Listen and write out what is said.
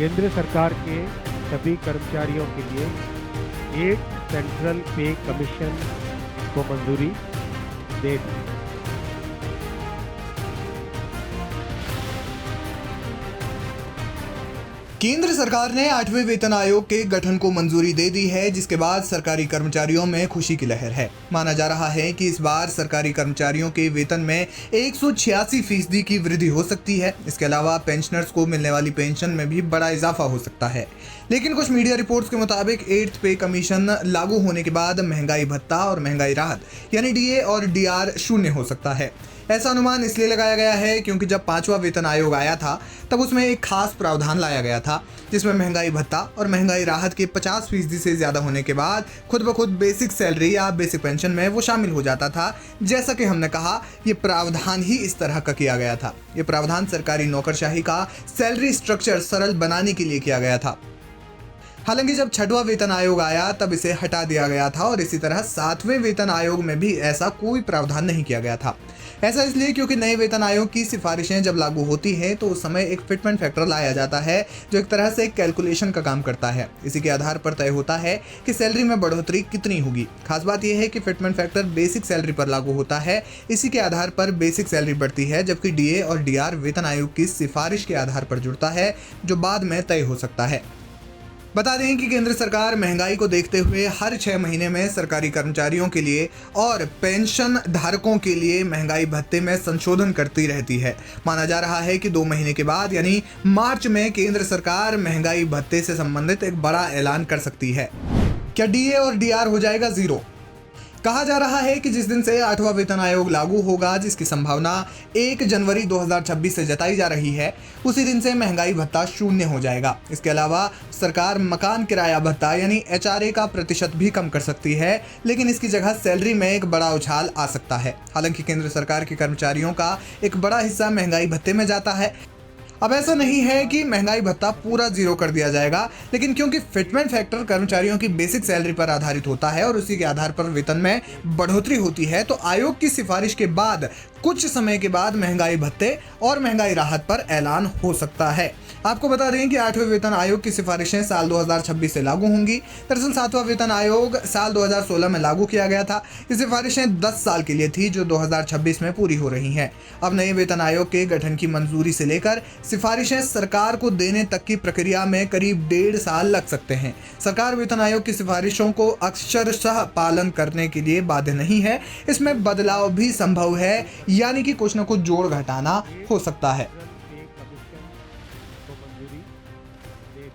केंद्र सरकार के सभी कर्मचारियों के लिए 8 सेंट्रल पे कमीशन को मंजूरी दे दी। केंद्र सरकार ने 8वें वेतन आयोग के गठन को मंजूरी दे दी है, जिसके बाद सरकारी कर्मचारियों में खुशी की लहर है। माना जा रहा है कि इस बार सरकारी कर्मचारियों के वेतन में 186% की वृद्धि हो सकती है। इसके अलावा पेंशनर्स को मिलने वाली पेंशन में भी बड़ा इजाफा हो सकता है। लेकिन कुछ मीडिया रिपोर्ट्स के मुताबिक 8th पे कमीशन लागू होने के बाद महंगाई भत्ता और महंगाई राहत यानी डीए और डीआर शून्य हो सकता है। ऐसा अनुमान इसलिए लगाया गया है क्योंकि जब 5वां वेतन आयोग आया था तब उसमें एक खास प्रावधान लाया गया था, जिसमें महंगाई भत्ता और महंगाई राहत के 50% से ज़्यादा होने के बाद खुद ब खुद बेसिक सैलरी या बेसिक पेंशन में वो शामिल हो जाता था। जैसा कि हमने कहा, ये प्रावधान ही इस तरह का किया गया था। ये प्रावधान सरकारी नौकरशाही का सैलरी स्ट्रक्चर सरल बनाने के लिए किया गया था। हालांकि जब 6वां वेतन आयोग आया तब इसे हटा दिया गया था और इसी तरह 7वें वेतन आयोग में भी ऐसा कोई प्रावधान नहीं किया गया था। ऐसा इसलिए क्योंकि नए वेतन आयोग की सिफारिशें जब लागू होती हैं तो उस समय एक फिटमेंट फैक्टर लाया जाता है, जो एक तरह से एक कैलकुलेशन का काम करता है। इसी के आधार पर तय होता है कि सैलरी में बढ़ोतरी कितनी होगी। खास बात यह है कि फिटमेंट फैक्टर बेसिक सैलरी पर लागू होता है। इसी के आधार पर बेसिक सैलरी बढ़ती है, जबकि डीए और डीआर वेतन आयोग की सिफारिश के आधार पर जुड़ता है, जो बाद में तय हो सकता है। बता दें कि केंद्र सरकार महंगाई को देखते हुए हर 6 महीने में सरकारी कर्मचारियों के लिए और पेंशन धारकों के लिए महंगाई भत्ते में संशोधन करती रहती है। माना जा रहा है कि 2 महीने के बाद यानी मार्च में केंद्र सरकार महंगाई भत्ते से संबंधित एक बड़ा ऐलान कर सकती है। क्या डीए और डीआर हो जाएगा 0? कहा जा रहा है कि जिस दिन से 8वां वेतन आयोग लागू होगा, जिसकी संभावना 1 जनवरी 2026 से जताई जा रही है, उसी दिन से महंगाई भत्ता शून्य हो जाएगा। इसके अलावा सरकार मकान किराया भत्ता यानी एचआरए का प्रतिशत भी कम कर सकती है, लेकिन इसकी जगह सैलरी में एक बड़ा उछाल आ सकता है। हालांकि केंद्र सरकार के कर्मचारियों का एक बड़ा हिस्सा महंगाई भत्ते में जाता है। अब ऐसा नहीं है कि महंगाई भत्ता पूरा 0 कर दिया जाएगा, लेकिन क्योंकि फिटमेंट फैक्टर कर्मचारियों की बेसिक सैलरी पर आधारित होता है और उसी के आधार पर वेतन में बढ़ोतरी होती है, तो आयोग की सिफारिश के बाद कुछ समय के बाद महंगाई भत्ते और महंगाई राहत पर ऐलान हो सकता है। आपको बता दें कि 8वें वेतन आयोग की सिफारिशें साल 2026 से लागू होंगी। दरअसल 7वां वेतन आयोग साल 2016 में लागू किया गया था। ये सिफारिशें 10 साल के लिए थी, जो 2026 में पूरी हो रही हैं। अब नए वेतन आयोग के गठन की मंजूरी से लेकर सिफारिशें सरकार को देने तक की प्रक्रिया में करीब 1.5 साल लग सकते हैं। सरकार वेतन आयोग की सिफारिशों को अक्षरशः पालन करने के लिए बाध्य नहीं है। इसमें बदलाव भी संभव है, यानी कि कुछ न कुछ जोड़ घटाना हो सकता है। पे कमीशन को मंजूरी दे दी।